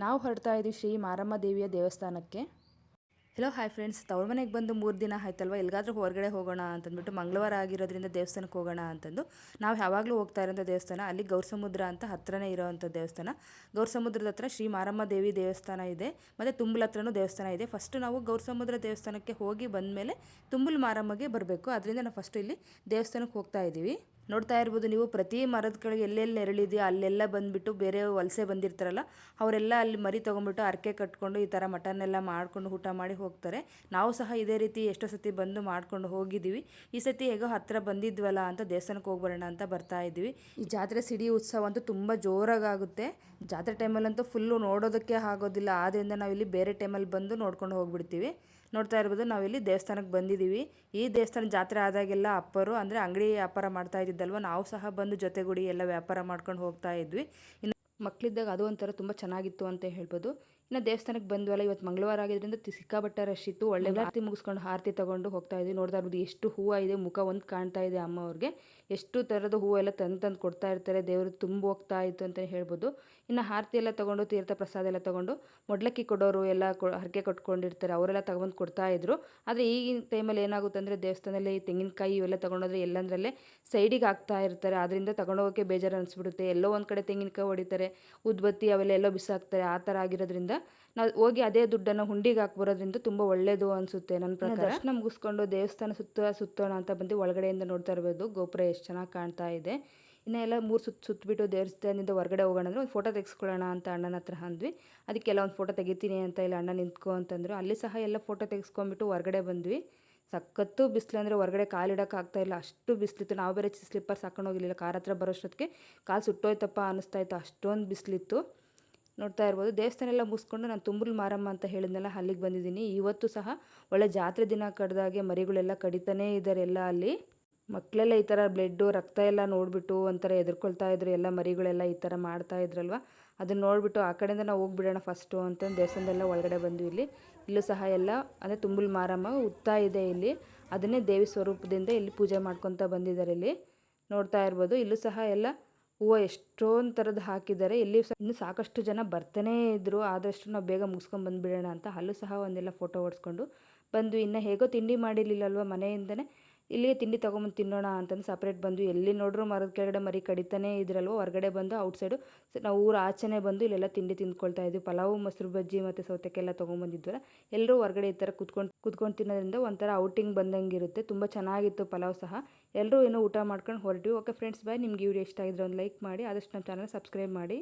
ನಾವು ಹೊರಡ್ತಾ ಇದ್ದೀವಿ ಶ್ರೀ ಮಾರಮ್ಮ ದೇವಿಯ ದೇವಸ್ಥಾನಕ್ಕೆ. ಹೆಲೋ ಹಾಯ್ ಫ್ರೆಂಡ್ಸ್, ತವ್ರ ಮನೆಗೆ ಬಂದು 3 ದಿನ ಆಯ್ತಲ್ವ, ಎಲ್ಲಿಗಾದ್ರೂ ಹೊರಗಡೆ ಹೋಗೋಣ ಅಂತಂದ್ಬಿಟ್ಟು ಮಂಗಳವಾರ ಆಗಿರೋದ್ರಿಂದ ದೇವಸ್ಥಾನಕ್ಕೆ ಹೋಗೋಣ ಅಂತಂದು ನಾವು ಯಾವಾಗಲೂ ಹೋಗ್ತಾ ಇರೋಂಥ ದೇವಸ್ಥಾನ. ಅಲ್ಲಿ ಗೌರಸಮುದ್ರ ಅಂತ ಹತ್ರನೇ ಇರೋವಂಥ ದೇವಸ್ಥಾನ. ಗೌರಸಮುದ್ರದ ಹತ್ರ ಶ್ರೀ ಮಾರಮ್ಮ ದೇವಿ ದೇವಸ್ಥಾನ ಇದೆ, ಮತ್ತು ತುಂಬಲ ಹತ್ರನೂ ದೇವಸ್ಥಾನ ಇದೆ. ಫಸ್ಟು ನಾವು ಗೌರಸಮುದ್ರ ದೇವಸ್ಥಾನಕ್ಕೆ ಹೋಗಿ ಬಂದಮೇಲೆ ತುಂಬಲ ಮಾರಮ್ಮಗೆ ಬರಬೇಕು. ಅದರಿಂದ ನಾವು ಫಸ್ಟು ಇಲ್ಲಿ ದೇವಸ್ಥಾನಕ್ಕೆ ಹೋಗ್ತಾ ಇದ್ದೀವಿ. ನೋಡ್ತಾ ಇರ್ಬೋದು ನೀವು, ಪ್ರತಿ ಮರದ ಕೆಳಗೆ ಎಲ್ಲೆಲ್ಲಿ ನೆರಳಿದೆಯೋ ಅಲ್ಲೆಲ್ಲ ಬಂದುಬಿಟ್ಟು ಬೇರೆ ವಲಸೆ ಬಂದಿರ್ತಾರಲ್ಲ ಅವರೆಲ್ಲ ಅಲ್ಲಿ ಮರಿ ತೊಗೊಂಡ್ಬಿಟ್ಟು ಅರಕೆ ಕಟ್ಕೊಂಡು ಈ ಥರ ಮಟನ್ ಎಲ್ಲ ಮಾಡ್ಕೊಂಡು ಊಟ ಮಾಡಿ ಹೋಗ್ತಾರೆ. ನಾವು ಸಹ ಇದೇ ರೀತಿ ಎಷ್ಟೋ ಸತಿ ಬಂದು ಮಾಡ್ಕೊಂಡು ಹೋಗಿದ್ದೀವಿ. ಈ ಸತಿ ಹೇಗೋ ಹತ್ತಿರ ಬಂದಿದ್ವಲ್ಲ ಅಂತ ದೇವಸ್ಥಾನಕ್ಕೆ ಹೋಗ್ಬರೋಣ ಅಂತ ಬರ್ತಾ ಇದ್ವಿ. ಈ ಜಾತ್ರೆ ಸಿಡಿ ಉತ್ಸವ ಅಂತೂ ತುಂಬ ಜೋರಾಗುತ್ತೆ. ಜಾತ್ರೆ ಟೈಮಲ್ಲಂತೂ ಫುಲ್ಲು ನೋಡೋದಕ್ಕೆ ಆಗೋದಿಲ್ಲ. ಆದ್ದರಿಂದ ನಾವಿಲ್ಲಿ ಬೇರೆ ಟೈಮಲ್ಲಿ ಬಂದು ನೋಡ್ಕೊಂಡು ಹೋಗ್ಬಿಡ್ತೀವಿ. ನೋಡ್ತಾ ಇರ್ಬೋದು, ನಾವಿಲ್ಲಿ ದೇವಸ್ಥಾನಕ್ಕೆ ಬಂದಿದ್ದೀವಿ. ಈ ದೇವಸ್ಥಾನ ಜಾತ್ರೆ ಆದಾಗೆಲ್ಲ ಅಪ್ಪರು ಅಂದರೆ ಅಂಗಡಿ ವ್ಯಾಪಾರ ಮಾಡ್ತಾ ಇದ್ದಿದ್ದಲ್ವ, ನಾವು ಸಹ ಬಂದು ಜೊತೆಗೂಡಿ ಎಲ್ಲ ವ್ಯಾಪಾರ ಮಾಡ್ಕೊಂಡು ಹೋಗ್ತಾ ಇದ್ವಿ. ಇನ್ನು ಮಕ್ಕಳಿದ್ದಾಗ ಅದು ಒಂಥರ ತುಂಬ ಚೆನ್ನಾಗಿತ್ತು ಅಂತ ಹೇಳ್ಬೋದು. ಇನ್ನು ದೇವಸ್ಥಾನಕ್ಕೆ ಬಂದ್ವಲ್ಲ, ಇವತ್ತು ಮಂಗಳವಾರ ಆಗಿದ್ದರಿಂದ ಸಿಕ್ಕಾಪಟ್ಟೆ ರಶ್ ಇತ್ತು. ಒಳ್ಳೆ ಆರತಿ ಮುಗಿಸ್ಕೊಂಡು ಆರತಿ ತೊಗೊಂಡು ಹೋಗ್ತಾ ಇದ್ವಿ. ನೋಡ್ತಾ ಇರ್ಬೋದು ಎಷ್ಟು ಹೂವು ಇದೆ, ಮುಖ ಒಂದು ಕಾಣ್ತಾ ಇದೆ ಅಮ್ಮ ಅವ್ರಿಗೆ. ಎಷ್ಟು ಥರದ ಹೂವೆಲ್ಲ ತಂದು ಕೊಡ್ತಾ ಇರ್ತಾರೆ. ದೇವರು ತುಂಬ ಹೋಗ್ತಾ ಇತ್ತು ಅಂತ ಹೇಳ್ಬೋದು. ಇನ್ನು ಆರತಿ ಎಲ್ಲ ತೊಗೊಂಡು ತೀರ್ಥ ಪ್ರಸಾದ ಎಲ್ಲ ತೊಗೊಂಡು ಮೊಡ್ಲಕ್ಕಿ ಕೊಡೋರು ಎಲ್ಲ ಹರಕೆ ಕಟ್ಕೊಂಡಿರ್ತಾರೆ, ಅವರೆಲ್ಲ ತಗೊಂಡು ಕೊಡ್ತಾ ಇದ್ರು. ಆದರೆ ಈಗಿನ ಟೈಮಲ್ಲಿ ಏನಾಗುತ್ತೆ ಅಂದರೆ ದೇವಸ್ಥಾನದಲ್ಲಿ ತೆಂಗಿನಕಾಯಿ ಇವೆಲ್ಲ ತೊಗೊಂಡೋದ್ರೆ ಎಲ್ಲಂದ್ರಲ್ಲೇ ಸೈಡಿಗೆ ಹಾಕ್ತಾ ಇರ್ತಾರೆ. ಅದರಿಂದ ತೊಗೊಂಡೋಗೋಕ್ಕೆ ಬೇಜಾರು ಅನಿಸ್ಬಿಡುತ್ತೆ. ಎಲ್ಲೋ ಒಂದು ಕಡೆ ತೆಂಗಿನಕಾಯಿ ಹೊಡಿತಾರೆ, ಉದ್ಬತ್ತಿ ಅವೆಲ್ಲ ಎಲ್ಲೋ ಬಿಸಾಕ್ತಾರೆ. ಆ ಥರ ಆಗಿರೋದ್ರಿಂದ ನಾವು ಹೋಗಿ ಅದೇ ದುಡ್ಡನ್ನು ಹುಂಡಿಗೆ ಹಾಕ್ಬರೋದ್ರಿಂದ ತುಂಬ ಒಳ್ಳೆಯದು ಅನಿಸುತ್ತೆ ನನ್ನ ಪ್ರಕಾರ. ದರ್ಶನ ಮುಗಿಸ್ಕೊಂಡು ದೇವಸ್ಥಾನ ಸುತ್ತೋಣ ಅಂತ ಬಂದು ಒಳಗಡೆಯಿಂದ ನೋಡ್ತಾ ಇರ್ಬೋದು ಗೋಪುರ ಎಷ್ಟು ಚೆನ್ನಾಗಿ ಕಾಣ್ತಾ ಇದೆ. ಇನ್ನು ಎಲ್ಲ 3 ಸುತ್ತಬಿಟ್ಟು ದೇವಸ್ಥಾನದಿಂದ ಹೊರಗಡೆ ಹೋಗೋಣ ಅಂದರೆ ಒಂದು ಫೋಟೋ ತೆಗೆಸ್ಕೊಳ್ಳೋಣ ಅಂತ ಅಣ್ಣನ ಹತ್ರ ಅಂದ್ವಿ. ಅದಕ್ಕೆಲ್ಲ ಒಂದು ಫೋಟೋ ತೆಗಿತೀನಿ ಅಂತ ಇಲ್ಲ ಅಣ್ಣ ನಿಂತ್ಕೊ ಅಂತಂದರು. ಅಲ್ಲಿ ಸಹ ಎಲ್ಲ ಫೋಟೋ ತೆಗೆಸ್ಕೊಂಡ್ಬಿಟ್ಟು ಹೊರಗಡೆ ಬಂದ್ವಿ. ಸಖತ್ತು ಬಿಸಿಲು ಅಂದರೆ ಹೊರಗಡೆ ಕಾಲಿಡೋಕೆ ಆಗ್ತಾಯಿಲ್ಲ, ಅಷ್ಟು ಬಿಸಿಲಿತ್ತು. ನಾವು ಬೇರೆ ಸ್ಲಿಪ್ಪರ್ಸ್ ಹಾಕೊಂಡು ಹೋಗಿರಲಿಲ್ಲ. ಕಾರ್ ಹತ್ರ ಬರೋಷ್ಟೊತ್ತಿಗೆ ಕಾಲು ಸುಟ್ಟೋಯ್ತಪ್ಪ ಅನ್ನಿಸ್ತಾ ಇತ್ತು, ಅಷ್ಟೊಂದು ಬಿಸಿಲಿತ್ತು. ನೋಡ್ತಾ ಇರ್ಬೋದು, ದೇವಸ್ಥಾನ ಎಲ್ಲ ಮುಗಿಸ್ಕೊಂಡು ನಾನು ತುಂಬಲ ಮಾರಮ್ಮ ಅಂತ ಹೇಳಿದ್ನಲ್ಲ, ಅಲ್ಲಿಗೆ ಬಂದಿದ್ದೀನಿ. ಇವತ್ತು ಸಹ ಒಳ್ಳೆ ಜಾತ್ರೆ ದಿನ ಕಡ್ದಾಗೆ ಮರಿಗಳೆಲ್ಲ ಕಡಿತಾನೇ ಇದ್ದಾರೆ ಎಲ್ಲ ಅಲ್ಲಿ. ಮಕ್ಕಳೆಲ್ಲ ಈ ಥರ ಬ್ಲಡ್ಡು ರಕ್ತ ಎಲ್ಲ ನೋಡಿಬಿಟ್ಟು ಒಂಥರ ಹೆದರ್ಕೊಳ್ತಾ ಇದ್ರು. ಎಲ್ಲ ಮರಿಗಳೆಲ್ಲ ಈ ಥರ ಮಾಡ್ತಾ ಇದ್ರಲ್ವ, ಅದನ್ನು ನೋಡಿಬಿಟ್ಟು ಆ ಕಡೆಯಿಂದ ನಾವು ಹೋಗ್ಬಿಡೋಣ ಫಸ್ಟು ಅಂತಂದು ದೇವಸ್ಥಾನದೆಲ್ಲ ಒಳಗಡೆ ಬಂದ್ವಿ. ಇಲ್ಲೂ ಸಹ ಎಲ್ಲ ಅಂದರೆ ತುಂಬಲ ಮಾರಮ್ಮ ಉತ್ತಾ ಇದೆ ಇಲ್ಲಿ. ಅದನ್ನೇ ದೇವಿ ಸ್ವರೂಪದಿಂದ ಇಲ್ಲಿ ಪೂಜೆ ಮಾಡ್ಕೊತ ಬಂದಿದ್ದಾರೆ. ಇಲ್ಲಿ ನೋಡ್ತಾ ಇರ್ಬೋದು, ಇಲ್ಲೂ ಸಹ ಎಲ್ಲ ಹೂವು ಎಷ್ಟೊಂದು ಥರದ್ದು ಹಾಕಿದ್ದಾರೆ. ಇಲ್ಲಿ ಇನ್ನೂ ಸಾಕಷ್ಟು ಜನ ಬರ್ತಾನೇ ಇದ್ದರು. ಆದಷ್ಟು ನಾವು ಬೇಗ ಮುಗಿಸ್ಕೊಂಡು ಬಂದುಬಿಡೋಣ ಅಂತ ಅಲ್ಲೂ ಸಹ ಒಂದೆಲ್ಲ ಫೋಟೋ ಹೊಡ್ಸ್ಕೊಂಡು ಬಂದ್ವಿ. ಇನ್ನು ಹೇಗೋ ತಿಂಡಿ ಮಾಡಿರಲಿಲ್ಲಲ್ವ, ಮನೆಯಿಂದನೇ ಇಲ್ಲಿಗೆ ತಿಂಡಿ ತೊಗೊಂಬಂದು ತಿನ್ನೋಣ ಅಂತಂದು ಸಪ್ರೇಟ್ ಬಂದ್ವಿ. ಎಲ್ಲಿ ನೋಡ್ರೂ ಮರದ ಕೆಳಗಡೆ ಮರಿ ಕಡಿತಾನೇ ಇದ್ರಲ್ವ, ಹೊರಗಡೆ ಬಂದು ಔಟ್ಸೈಡು ನಾವು ಊರು ಆಚೆನೇ ಬಂದು ಇಲ್ಲೆಲ್ಲ ತಿಂಡಿ ತಿಂದ್ಕೊಳ್ತಾ ಇದ್ವಿ. ಪಲಾವು, ಮೊಸರು ಬಜ್ಜಿ ಮತ್ತು ಸೌತೆಕಾಯಿ ಎಲ್ಲ ತೊಗೊಂಬಂದಿದ್ವಲ್ಲ, ಎಲ್ಲರೂ ಹೊರಗಡೆ ಈ ಥರ ಕುತ್ಕೊಂಡು ತಿನ್ನೋದ್ರಿಂದ ಒಂಥರ ಔಟಿಂಗ್ ಬಂದಂಗೆ ಇರುತ್ತೆ. ತುಂಬ ಚೆನ್ನಾಗಿತ್ತು ಪಲಾವ್ ಸಹ. ಎಲ್ಲರೂ ಏನೋ ಊಟ ಮಾಡ್ಕೊಂಡು ಹೊರಟ್ವಿ. ಓಕೆ ಫ್ರೆಂಡ್ಸ್, ಬಾಯ್. ನಿಮ್ಗೆ ಈ ವಿಡಿಯೋ ಇಷ್ಟ ಆಗಿದ್ರೆ ಒಂದು ಲೈಕ್ ಮಾಡಿ, ಆದಷ್ಟು ನಮ್ಮ ಚಾನಲ್ ಸಬ್ಸ್ಕ್ರೈಬ್ ಮಾಡಿ.